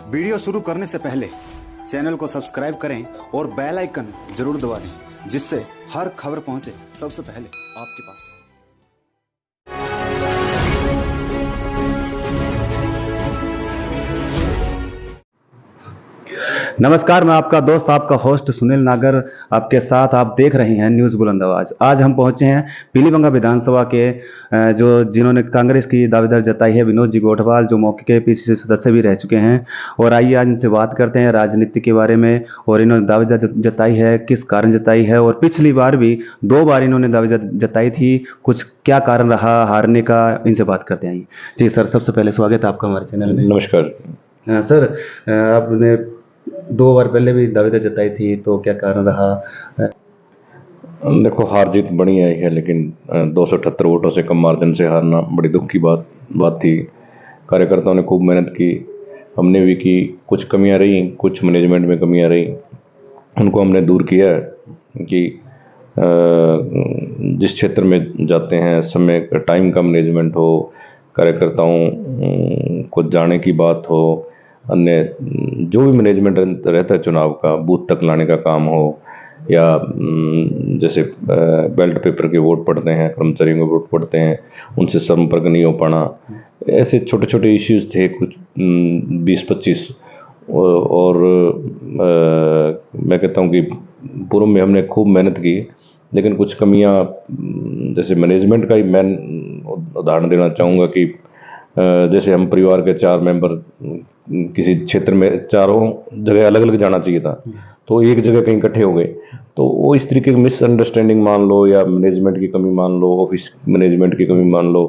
Video शुरू करने से पहले चैनल को सब्सक्राइब करें और बेल आइकन जरूर दबा दें, जिससे हर खबर पहुंचे सबसे पहले आपके पास। नमस्कार, मैं आपका दोस्त, आपका होस्ट सुनील नागर आपके साथ। आप देख रहे हैं न्यूज़ बुलंद आवाज। आज हम पहुंचे हैं पीलीभंगा विधानसभा के जिन्होंने कांग्रेस की दावेदार जताई है, विनोद जी गोठवाल, जो मौके के पीसीसी सदस्य भी रह चुके हैं। और आइए आज इनसे बात करते हैं राजनीति के बारे में, और इन्होंने दावेदार जताई है, किस कारण जताई है, और पिछली बार भी 2 बार इन्होंने दावेदार जताई थी, कुछ क्या कारण रहा हारने का, इनसे बात करते हैं। जी सर, सबसे पहले स्वागत है आपका हमारे चैनल में। नमस्कार सर, आपने 2 बार पहले भी दावेदार जताई थी, तो क्या कारण रहा? देखो, हार जीत बनी आई है, लेकिन 278 वोटों से कम मार्जिन से हारना बड़ी दुख की बात थी। कार्यकर्ताओं ने खूब मेहनत की, हमने भी की। कुछ कमियां रही, कुछ मैनेजमेंट में कमियां रही, उनको हमने दूर किया है कि जिस क्षेत्र में जाते हैं समय टाइम का मैनेजमेंट हो, कार्यकर्ताओं को जाने की बात हो, अन्य जो भी मैनेजमेंट रहता है चुनाव का, बूथ तक लाने का काम हो, या जैसे बैलेट पेपर के वोट पड़ते हैं, कर्मचारियों के वोट पड़ते हैं, उनसे संपर्क नहीं हो पाना, ऐसे छोटे छोटे इश्यूज थे कुछ 20-25। और मैं कहता हूँ कि पूर्व में हमने खूब मेहनत की, लेकिन कुछ कमियां, जैसे मैनेजमेंट का ही मैं उदाहरण देना चाहूँगा कि जैसे हम परिवार के 4 मेंबर किसी क्षेत्र में चारों जगह अलग अलग जाना चाहिए था, तो एक जगह कहीं इकट्ठे हो गए, तो वो इस तरीके की मिसअंडरस्टैंडिंग मान लो, या मैनेजमेंट की कमी मान लो, ऑफिस मैनेजमेंट की कमी मान लो,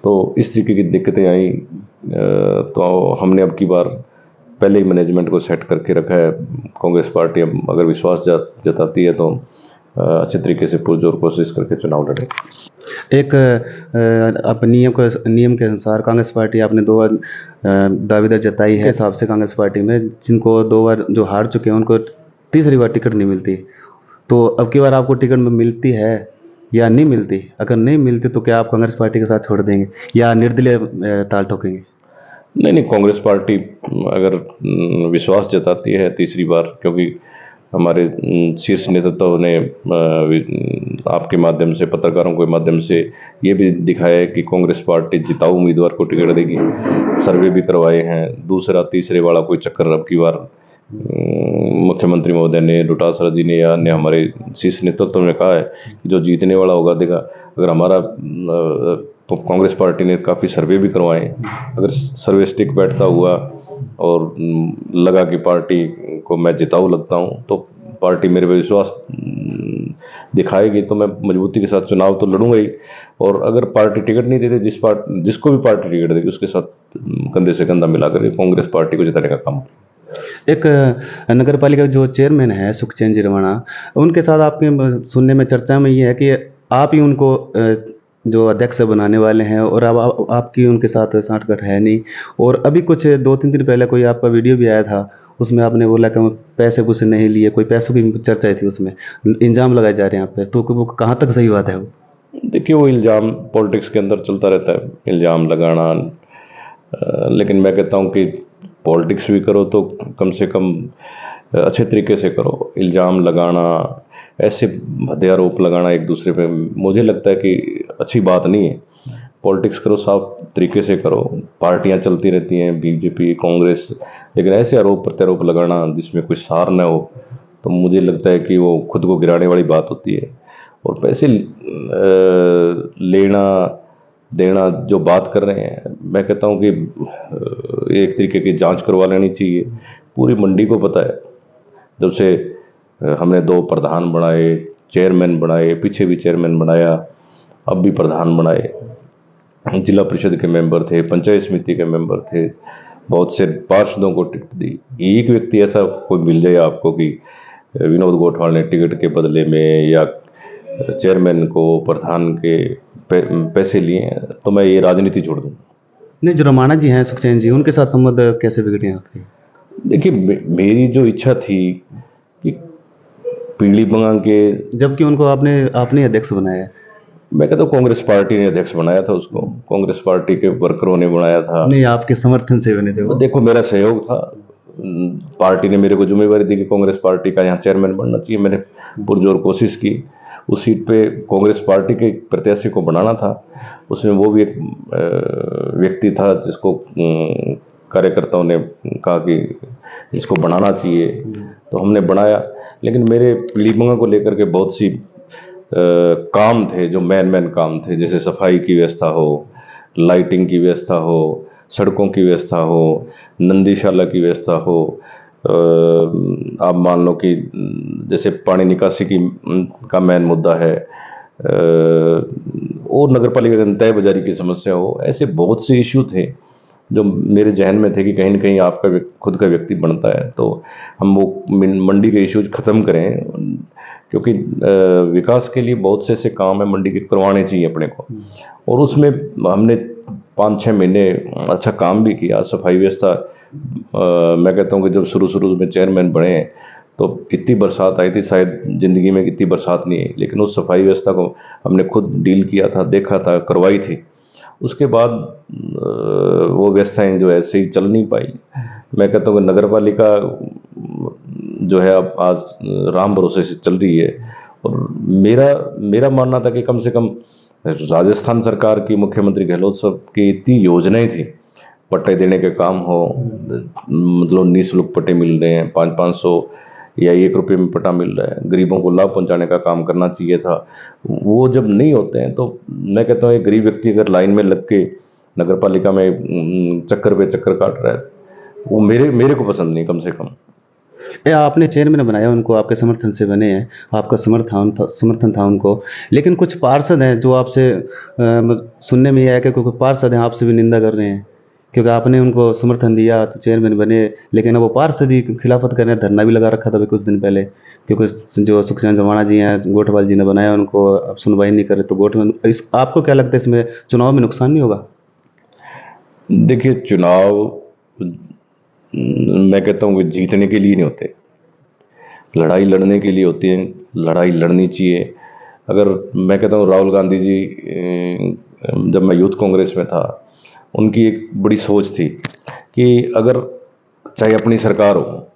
तो इस तरीके की दिक्कतें आई। तो हमने अब की बार पहले ही मैनेजमेंट को सेट करके रखा है। कांग्रेस पार्टी अब अगर विश्वास जताती है तो अच्छे तरीके से पुरजोर कोशिश करके चुनाव लड़े। एक अपने नियम के अनुसार कांग्रेस पार्टी आपने 2 बार दावेदार जताई है। हिसाब से कांग्रेस पार्टी में जिनको 2 बार जो हार चुके हैं, उनको तीसरी बार टिकट नहीं मिलती, तो अब की बार आपको टिकट में मिलती है या नहीं मिलती? अगर नहीं मिलती तो क्या आप कांग्रेस पार्टी के साथ छोड़ देंगे या निर्दलीय ताल ठोकेंगे? नहीं, कांग्रेस पार्टी अगर विश्वास जताती है तीसरी बार, क्योंकि हमारे शीर्ष नेतृत्व ने आपके माध्यम से, पत्रकारों के माध्यम से ये भी दिखाया है कि कांग्रेस पार्टी जिताऊ उम्मीदवार को टिकट देगी। सर्वे भी करवाए हैं, दूसरा तीसरे वाला कोई चक्कर अब की बार मुख्यमंत्री महोदय ने, डोटासरा जी ने, या अन्य हमारे शीर्ष नेतृत्व ने कहा है कि जो जीतने वाला होगा देगा। अगर हमारा तो कांग्रेस पार्टी ने काफ़ी सर्वे भी करवाए, अगर सर्वे स्टिक बैठता हुआ और लगा कि पार्टी को मैं जिताऊ लगता हूँ, तो पार्टी मेरे पे विश्वास दिखाएगी, तो मैं मजबूती के साथ चुनाव तो लड़ूंगा ही। और अगर पार्टी टिकट नहीं देती, जिसको भी पार्टी टिकट देगी उसके साथ कंधे से कंधा मिलाकर कांग्रेस पार्टी को जिताने का काम। एक नगर पालिका जो चेयरमैन है सुखचैन जी रवाना, उनके साथ आपके सुनने में चर्चा में ये है कि आप ही उनको जो अध्यक्ष बनाने वाले हैं, और अब आपकी उनके साथ साठगांठ है नहीं। और अभी कुछ 2-3 दिन पहले कोई आपका वीडियो भी आया था, उसमें आपने बोला कि पैसे कुछ नहीं लिए, कोई पैसों की चर्चा थी, उसमें इल्ज़ाम लगाए जा रहे हैं आप पे, तो वो कहाँ तक सही बात है? वो देखिए, वो इल्ज़ाम पॉलिटिक्स के अंदर चलता रहता है, इल्ज़ाम लगाना। लेकिन मैं कहता हूँ कि पॉलिटिक्स भी करो तो कम से कम अच्छे तरीके से करो। इल्ज़ाम लगाना, ऐसे भद्दे आरोप लगाना एक दूसरे पे, मुझे लगता है कि अच्छी बात नहीं है। पॉलिटिक्स करो, साफ तरीके से करो। पार्टियां चलती रहती हैं, बीजेपी, कांग्रेस, लेकिन ऐसे आरोप प्रत्यारोप लगाना जिसमें कोई सार न हो, तो मुझे लगता है कि वो खुद को गिराने वाली बात होती है। और पैसे लेना देना जो बात कर रहे हैं, मैं कहता हूँ कि एक तरीके की जांच करवा लेनी चाहिए। पूरी मंडी को पता है, जब से हमने 2 प्रधान बनाए, चेयरमैन बनाए, पीछे भी चेयरमैन बनाया, अब भी प्रधान बनाए, जिला परिषद के मेंबर थे, पंचायत समिति के मेंबर थे, बहुत से पार्षदों को टिकट दी। एक व्यक्ति ऐसा कोई मिल जाए आपको कि विनोद गोठवाल ने टिकट के बदले में या चेयरमैन को, प्रधान के पैसे लिए, तो मैं ये राजनीति छोड़ दूँ। नहीं, जो रमाना जी हैं सुखचैन जी, उनके साथ संबंध कैसे बिगड़े हैं आपके? देखिए, मेरी जो इच्छा थी कि पीलीभंगा के, जबकि उनको आपने अध्यक्ष बनाया है। मैं कहता हूँ कांग्रेस पार्टी ने अध्यक्ष बनाया था उसको, कांग्रेस पार्टी के वर्करों ने बनाया था। नहीं, आपके समर्थन से बने थे वो। देखो, मेरा सहयोग था, पार्टी ने मेरे को जिम्मेवारी दी कि कांग्रेस पार्टी का यहाँ चेयरमैन बनना चाहिए। मैंने पुरजोर कोशिश की। उस सीट पे कांग्रेस पार्टी के प्रत्याशी को बनाना था। उसमें वो भी एक व्यक्ति था जिसको कार्यकर्ताओं ने कहा कि इसको बनाना चाहिए, तो हमने बनाया। लेकिन मेरे पीलीभंगा को लेकर के बहुत सी काम थे जो मेन काम थे, जैसे सफाई की व्यवस्था हो, लाइटिंग की व्यवस्था हो, सड़कों की व्यवस्था हो, नंदीशाला की व्यवस्था हो, आप मान लो कि जैसे पानी निकासी की का मेन मुद्दा है, और नगर पालिका के तय बाजारी की समस्या हो। ऐसे बहुत से इश्यू थे जो मेरे जहन में थे कि कहीं ना कहीं आपका खुद का व्यक्ति बनता है तो हम वो मंडी के इश्यूज ख़त्म करें, क्योंकि विकास के लिए बहुत से ऐसे काम है मंडी के करवाने चाहिए अपने को। और उसमें हमने 5-6 महीने अच्छा काम भी किया। सफाई व्यवस्था, मैं कहता हूँ कि जब शुरू में चेयरमैन बने तो इतनी बरसात आई थी, शायद ज़िंदगी में इतनी बरसात नहीं आई, लेकिन उस सफाई व्यवस्था को हमने खुद डील किया था, देखा था, करवाई थी। उसके बाद वो व्यवस्थाएं जो ऐसे ही चल नहीं पाई। मैं कहता हूँ कि नगर पालिका जो है अब आज राम भरोसे से चल रही है। और मेरा मानना था कि कम से कम राजस्थान सरकार की, मुख्यमंत्री गहलोत साहब की इतनी योजनाएं थी, पट्टे देने के काम हो, मतलब निःशुल्क पट्टे मिल रहे हैं, 500 या 1 रुपये में पट्टा मिल रहा है, गरीबों को लाभ पहुंचाने का काम करना चाहिए था। वो जब नहीं होते हैं तो मैं कहता हूँ एक गरीब व्यक्ति अगर लाइन में लग के नगर पालिका में चक्कर पे चक्कर काट रहा है, वो मेरे को पसंद नहीं। कम से कम ये आपने चेयरमैन बनाया, उनको आपके समर्थन से बने हैं, आपका समर्थन था उनको, लेकिन कुछ पार्षद हैं जो आपसे सुनने में ये आया कि कुछ पार्षद हैं आपसे भी निंदा कर रहे हैं, क्योंकि आपने उनको समर्थन दिया तो चेयरमैन बने, लेकिन अब वो पार्षद ही खिलाफत कर रहे हैं। धरना भी लगा रखा था अभी कुछ दिन पहले, क्योंकि जो सुखचैन जमाना जी हैं, गोठवाल जी ने बनाया, उनको अब सुनवाई नहीं करे तो गोठ में आपको क्या लगता है इसमें चुनाव में नुकसान नहीं होगा? देखिए, चुनाव मैं कहता हूँ कि जीतने के लिए नहीं होते, लड़ाई लड़ने के लिए होती है। लड़ाई लड़नी चाहिए। अगर मैं कहता हूँ राहुल गांधी जी, जब मैं यूथ कांग्रेस में था, उनकी एक बड़ी सोच थी कि अगर चाहे अपनी सरकार हो,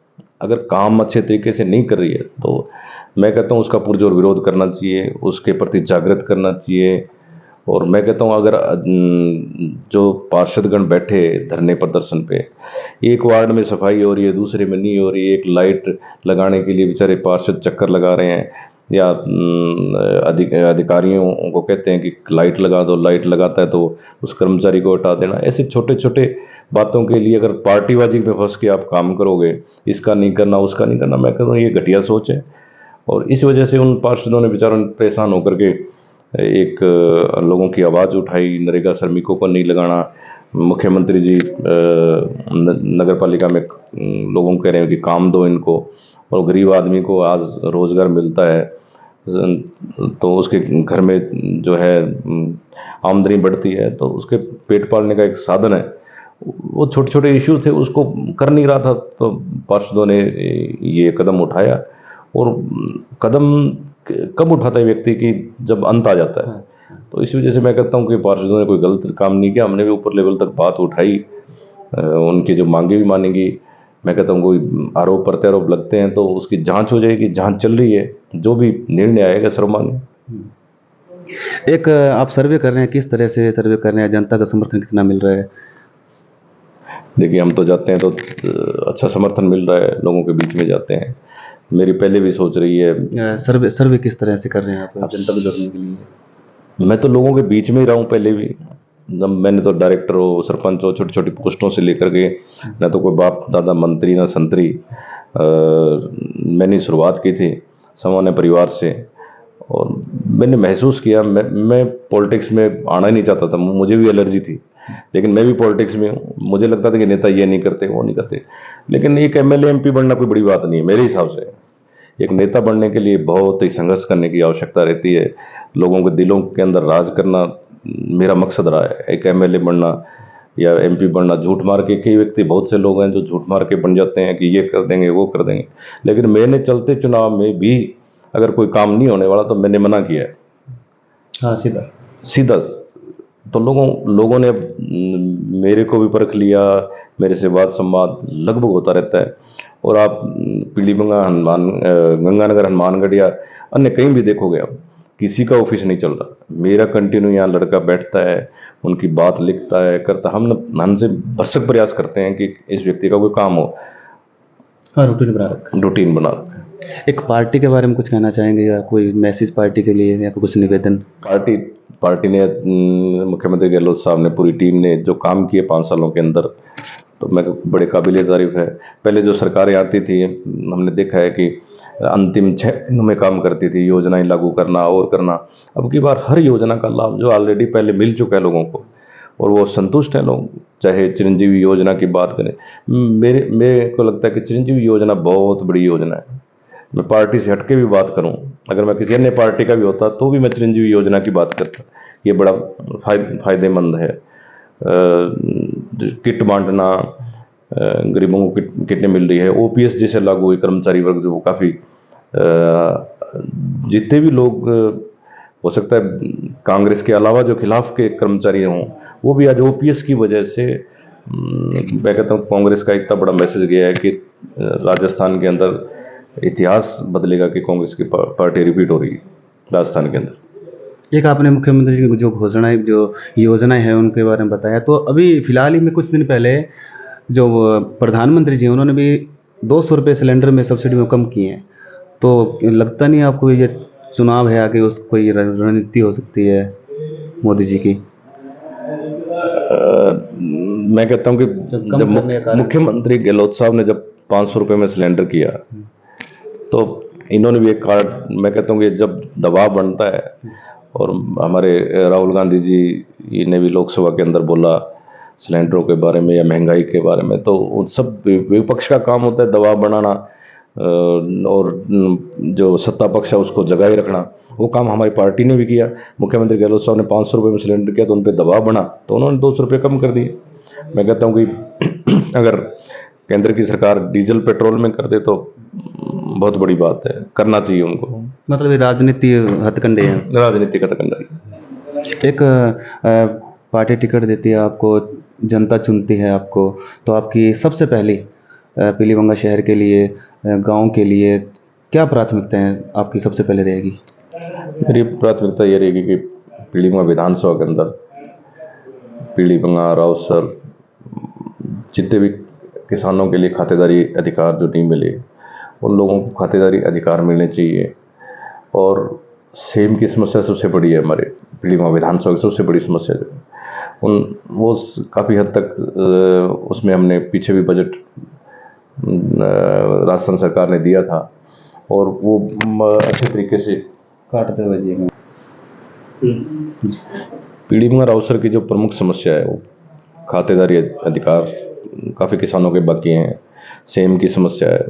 अगर काम अच्छे तरीके से नहीं कर रही है तो मैं कहता हूँ उसका पुरजोर विरोध करना चाहिए, उसके प्रति जागृत करना चाहिए। और मैं कहता हूँ अगर जो पार्षदगण बैठे धरने प्रदर्शन पे, एक वार्ड में सफाई हो रही है, दूसरे में नहीं हो रही है, एक लाइट लगाने के लिए बेचारे पार्षद चक्कर लगा रहे हैं, या अधिकारियों को कहते हैं कि लाइट लगा दो, लाइट लगाता है तो उस कर्मचारी को हटा देना। ऐसे छोटे छोटे बातों के लिए अगर पार्टीबाजी में फंस के आप काम करोगे, इसका नहीं करना, उसका नहीं करना, मैं कहता हूँ ये घटिया सोच है। और इस वजह से उन पार्षदों ने बेचारों ने परेशान होकर के एक लोगों की आवाज़ उठाई, नरेगा श्रमिकों को नहीं लगाना। मुख्यमंत्री जी नगर पालिका में लोगों को कह रहे हैं कि काम दो इनको, और गरीब आदमी को आज रोज़गार मिलता है तो उसके घर में जो है आमदनी बढ़ती है, तो उसके पेट पालने का एक साधन है। वो छोटे छोटे इश्यू थे, उसको कर नहीं रहा था, तो पार्षदों ने ये कदम उठाया। और कदम कब उठाता है व्यक्ति की जब अंत आ जाता है। तो इस वजह से मैं कहता हूँ कि पार्षदों ने कोई गलत काम नहीं किया। हमने भी ऊपर लेवल तक बात उठाई, उनकी जो मांगे भी मानेंगी। मैं कहता हूँ कोई आरोप प्रत्यारोप लगते हैं तो उसकी जांच हो जाएगी, जांच चल रही है, जो भी निर्णय आएगा सर्वमान्य। एक आप सर्वे कर रहे हैं, किस तरह से सर्वे कर रहे हैं, जनता का समर्थन कितना मिल रहा है? देखिए, हम तो जाते हैं तो अच्छा समर्थन मिल रहा है, लोगों के बीच में जाते हैं। मेरी पहले भी सोच रही है। सर्वे किस तरह से कर रहे हैं आप जनता को जोड़ने के लिए? मैं तो लोगों के बीच में ही रहा हूँ पहले भी। जब मैंने तो डायरेक्टर हो, सरपंच हो, छोटी छोटी पोस्टों से लेकर के, ना तो कोई बाप दादा मंत्री ना संतरी, मैंने शुरुआत की थी सामान्य परिवार से। और मैंने महसूस किया, मैं पॉलिटिक्स में आना ही नहीं चाहता था, मुझे भी एलर्जी थी, लेकिन मैं भी पॉलिटिक्स में हूँ। मुझे लगता था कि नेता ये नहीं करते, वो नहीं करते, लेकिन एक एमएलए एमपी बनना कोई बड़ी बात नहीं है मेरे हिसाब से। एक नेता बनने के लिए बहुत ही संघर्ष करने की आवश्यकता रहती है, लोगों के दिलों के अंदर राज करना मेरा मकसद रहा है। एक एमएलए बनना या एमपी बनना, झूठ मार के, कई व्यक्ति, बहुत से लोग हैं जो झूठ मार के बन जाते हैं कि ये कर देंगे, वो कर देंगे, लेकिन मैंने चलते चुनाव में भी अगर कोई काम नहीं होने वाला तो मैंने मना किया है। हाँ, सीधा। तो लोगों ने मेरे को भी परख लिया, मेरे से वाद संवाद लगभग होता रहता है। और आप पीलीभंगा गंगानगर हनुमानगढ़ या अन्य कहीं भी देखोगे आप, किसी का ऑफिस नहीं चल रहा। मेरा कंटिन्यू यहाँ लड़का बैठता है, उनकी बात लिखता है, करता। हमसे भरसक प्रयास करते हैं कि इस व्यक्ति का कोई काम हो। हाँ, रूटीन बना रखा रूटीन बना रखा है। है। एक पार्टी के बारे में कुछ कहना चाहेंगे या कोई मैसेज पार्टी के लिए या कुछ निवेदन? पार्टी ने, मुख्यमंत्री गहलोत साहब ने, पूरी टीम ने जो काम किए 5 सालों के अंदर, तो मैं बड़े काबिल तारीफ है। पहले जो सरकारें आती थी, हमने देखा है कि अंतिम 6 महीनों में काम करती थी, योजनाएं लागू करना और करना। अब की बार हर योजना का लाभ जो ऑलरेडी पहले मिल चुका है लोगों को, और वो संतुष्ट हैं लोग। चाहे चिरंजीवी योजना की बात करें, मेरे को लगता है कि चिरंजीवी योजना बहुत बड़ी योजना है। मैं पार्टी से हटके भी बात करूं, अगर मैं किसी अन्य पार्टी का भी होता तो भी मैं चिरंजीवी योजना की बात करता। ये बड़ा फायदेमंद है। किट बांटना, गरीबों को किटें मिल रही है। ओपीएस जैसे लागू हुई, कर्मचारी वर्ग जो काफ़ी, जितने भी लोग हो सकता है कांग्रेस के अलावा जो खिलाफ के कर्मचारी हों, वो भी आज ओपीएस की वजह से, मैं कहता हूँ कांग्रेस का इतना बड़ा मैसेज गया है कि राजस्थान के अंदर इतिहास बदलेगा कि कांग्रेस की पार्टी रिपीट हो रही है राजस्थान के अंदर। एक आपने मुख्यमंत्री जी की जो घोषणाएं, जो योजनाएं हैं, उनके बारे में बताया। तो अभी फिलहाल ही में कुछ दिन पहले जो प्रधानमंत्री जी हैं, उन्होंने भी 200 रुपये सिलेंडर में सब्सिडी में कम किए हैं। तो लगता नहीं आपको ये चुनाव है आगे, उस कोई रणनीति हो सकती है मोदी जी की? मैं कहता हूँ कि कम जब करने का कारण? मुख्यमंत्री गहलोत साहब ने जब 500 रुपये में सिलेंडर किया, तो इन्होंने भी एक कार्ड, मैं कहता हूँ कि जब दबाव बनता है, और हमारे राहुल गांधी जी ने भी लोकसभा के अंदर बोला सिलेंडरों के बारे में या महंगाई के बारे में, तो उन सब विपक्ष का काम होता है दबाव बनाना, और जो सत्ता पक्ष है उसको जगाए रखना। वो काम हमारी पार्टी ने भी किया। मुख्यमंत्री गहलोत साहब ने 500 रुपये में सिलेंडर किया तो उन पर दबाव बना, तो उन्होंने 200 रुपये कम कर दिए। मैं कहता हूँ कि अगर केंद्र की सरकार डीजल पेट्रोल में कर दे तो बहुत बड़ी बात है, करना चाहिए उनको। मतलब ये राजनीति हथकंडे हैं। राजनीति का तकंडा। एक पार्टी टिकट देती है आपको, जनता चुनती है आपको, तो आपकी सबसे पहली पीलीभंगा शहर के लिए, गांव के लिए क्या प्राथमिकताएं आपकी सबसे पहले रहेगी? मेरी प्राथमिकता ये रहेगी कि पीलीभंगा विधानसभा के अंदर पीलीभंगा, राउसर, जितने भी किसानों के लिए खातेदारी अधिकार जो नहीं मिले, उन लोगों को खातेदारी अधिकार मिलने चाहिए। और सेम की समस्या सबसे बड़ी है हमारे पीलीभंगा विधानसभा की, सबसे बड़ी समस्या जो वो काफ़ी हद तक उसमें हमने पीछे भी बजट राजस्थान सरकार ने दिया था, और वो अच्छे तरीके से काटते हुए जी। पीलीभंगा राउसर की जो प्रमुख समस्या है वो खातेदारी अधिकार काफ़ी किसानों के बाकी हैं। सेम की समस्या है,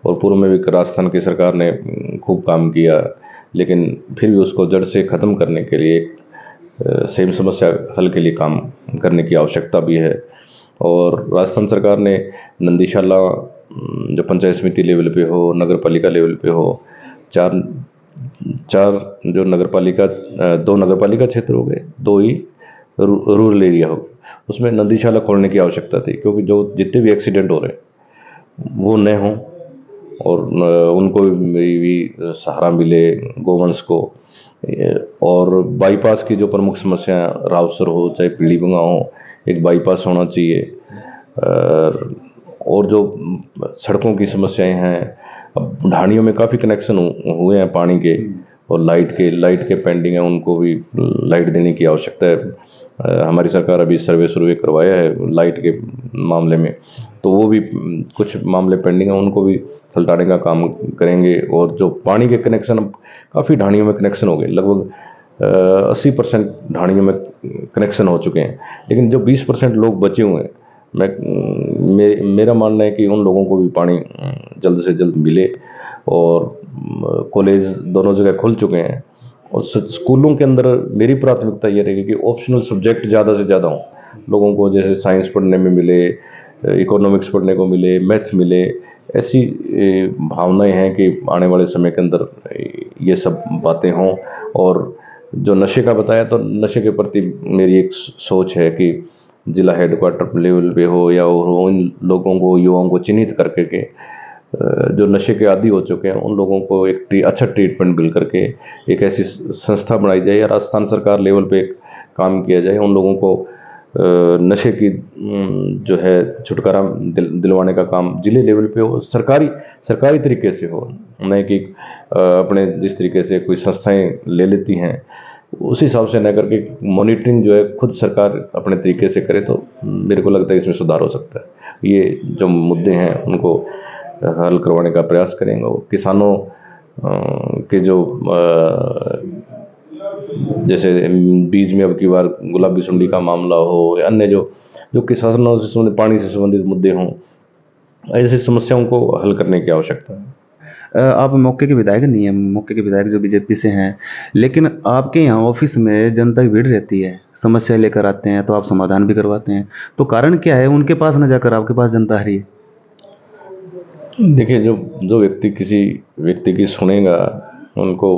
और पूर्व में भी राजस्थान की सरकार ने खूब काम किया, लेकिन फिर भी उसको जड़ से ख़त्म करने के लिए, सेम समस्या हल के लिए काम करने की आवश्यकता भी है। और राजस्थान सरकार ने नंदीशाला जो पंचायत समिति लेवल पे हो, नगर पालिका लेवल पे हो, चार जो नगर पालिका, 2 नगर पालिका क्षेत्र हो गए, 2 ही रूरल एरिया हो गए, उसमें नंदीशाला खोलने की आवश्यकता थी। क्योंकि जो जितने भी एक्सीडेंट हो रहे हैं वो न हों, और उनको भी सहारा मिले गोवंश को। और बाईपास की जो प्रमुख समस्या है, राउसर हो चाहे पीलीभंगा हो, एक बाईपास होना चाहिए। और जो सड़कों की समस्याएं हैं, अब ढाणियों में काफ़ी कनेक्शन हुए हैं पानी के, और लाइट के पेंडिंग है, उनको भी लाइट देने की आवश्यकता है। हमारी सरकार अभी सर्वे करवाया है लाइट के मामले में, तो वो भी कुछ मामले पेंडिंग है, उनको भी सुलझाने का काम करेंगे। और जो पानी के कनेक्शन, अब काफ़ी ढाणियों में कनेक्शन हो गए, लगभग 80% ढाणियों में कनेक्शन हो चुके हैं, लेकिन जो 20% लोग बचे हुए हैं, मेरा मानना है कि उन लोगों को भी पानी जल्द से जल्द मिले। और कॉलेज दोनों जगह खुल चुके हैं, और स्कूलों के अंदर मेरी प्राथमिकता ये रहेगी कि ऑप्शनल सब्जेक्ट ज़्यादा से ज़्यादा हों लोगों को, जैसे साइंस पढ़ने में मिले, इकोनॉमिक्स पढ़ने को मिले, मैथ मिले। ऐसी भावनाएं हैं कि आने वाले समय के अंदर ये सब बातें हों। और जो नशे का बताया, तो नशे के प्रति मेरी एक सोच है कि जिला हेडक्वार्टर लेवल पे हो या हो, इन लोगों को, युवाओं को चिन्हित करके के जो नशे के आदी हो चुके हैं उन लोगों को एक अच्छा ट्रीटमेंट मिल करके एक ऐसी संस्था बनाई जाए या राजस्थान सरकार लेवल पे एक काम किया जाए, उन लोगों को नशे की जो है छुटकारा दिलवाने का काम जिले लेवल पे हो, सरकारी तरीके से हो, नहीं कि अपने जिस तरीके से कोई संस्थाएं ले लेती हैं उस हिसाब से न करके मॉनिटरिंग जो है खुद सरकार अपने तरीके से करे, तो मेरे को लगता है इसमें सुधार हो सकता है। ये जो मुद्दे हैं उनको हल करवाने का प्रयास करेंगे। किसानों के जो जैसे बीज में अब की बार गुलाबी सुंडी का मामला हो या अन्य जो किसानों से संबंधित, पानी से संबंधित मुद्दे हों, ऐसी समस्याओं को हल करने की आवश्यकता है। आप मौके के विधायक नहीं हैं, मौके के विधायक जो बीजेपी से हैं, लेकिन आपके यहाँ ऑफिस में जनता की भीड़ रहती है, समस्या लेकर आते हैं तो आप समाधान भी करवाते हैं, तो कारण क्या है उनके पास न जाकर आपके पास जनता आ रही है? देखिए, जो व्यक्ति किसी व्यक्ति की सुनेगा, उनको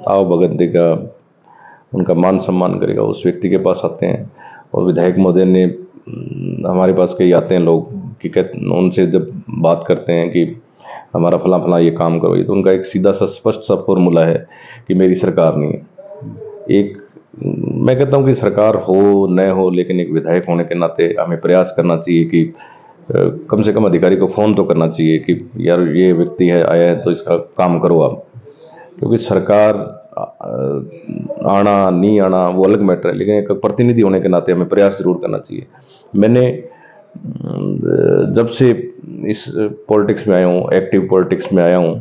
आवभगत देगा, उनका मान सम्मान करेगा, उस व्यक्ति के पास आते हैं। और विधायक महोदय ने हमारे पास कई आते हैं लोग कि उनसे जब बात करते हैं कि हमारा फला फला ये काम करो, तो उनका एक सीधा सा स्पष्ट सा फॉर्मूला है कि मेरी सरकार नहीं है। मैं कहता हूँ कि सरकार हो न हो, लेकिन एक विधायक होने के नाते हमें प्रयास करना चाहिए कि कम से कम अधिकारी को फ़ोन तो करना चाहिए कि यार ये व्यक्ति है, आया है तो इसका काम करो आप। क्योंकि सरकार आना नहीं आना वो अलग मैटर है, लेकिन एक प्रतिनिधि होने के नाते हमें प्रयास जरूर करना चाहिए। मैंने जब से इस पॉलिटिक्स में आया हूँ, एक्टिव पॉलिटिक्स में आया हूँ,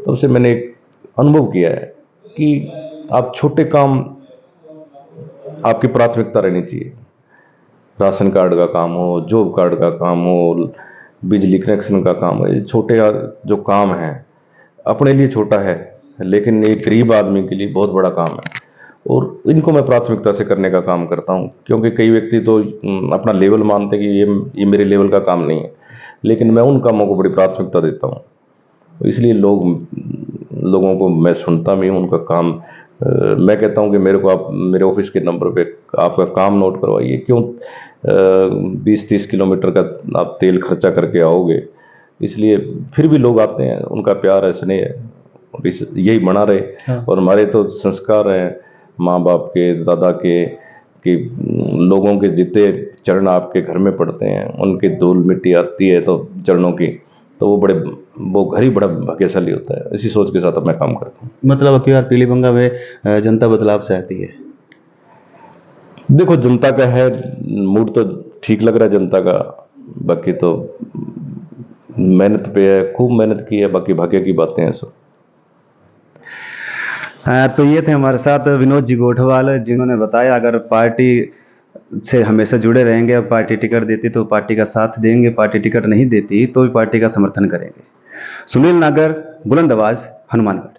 तब से मैंने एक अनुभव किया है कि आप छोटे काम, आपकी प्राथमिकता रहनी चाहिए। राशन कार्ड का काम हो, जॉब कार्ड का काम हो, बिजली कनेक्शन का काम हो, छोटे जो काम हैं अपने लिए छोटा है, लेकिन एक गरीब आदमी के लिए बहुत बड़ा काम है, और इनको मैं प्राथमिकता से करने का काम करता हूं। क्योंकि कई व्यक्ति तो अपना लेवल मानते हैं कि ये मेरे लेवल का काम नहीं है, लेकिन मैं उन कामों को बड़ी प्राथमिकता देता हूं। इसलिए लोगों को मैं सुनता भी हूं, उनका काम मैं कहता हूं कि मेरे को आप मेरे ऑफिस के नंबर पे आपका काम नोट करवाइए। क्यों 20-30 किलोमीटर का आप तेल खर्चा करके आओगे, इसलिए फिर भी लोग आते हैं, उनका प्यार है, स्नेह है, और यही बना रहे। हाँ। और हमारे तो संस्कार हैं माँ बाप के, दादा के, कि लोगों के जितने चरण आपके घर में पड़ते हैं, उनकी धूल मिट्टी आती है तो चरणों की, तो वो घर ही बड़ा भाग्यशाली होता है। इसी सोच के साथ मैं काम करता हूँ। मतलब अब की बार पीलीभंगा में जनता बदलाव चाहती है? देखो, जनता का है मूड तो ठीक लग रहा है जनता का, बाकी तो मेहनत पे है, खूब मेहनत की है, बाकी भाग्य की बातें हैं सब। तो ये थे हमारे साथ विनोद जी गोठवाल, जिन्होंने बताया अगर पार्टी से हमेशा जुड़े रहेंगे, अब पार्टी टिकट देती तो पार्टी का साथ देंगे, पार्टी टिकट नहीं देती तो भी पार्टी का समर्थन करेंगे। सुनील नागर, बुलंद आवाज, हनुमानगढ़।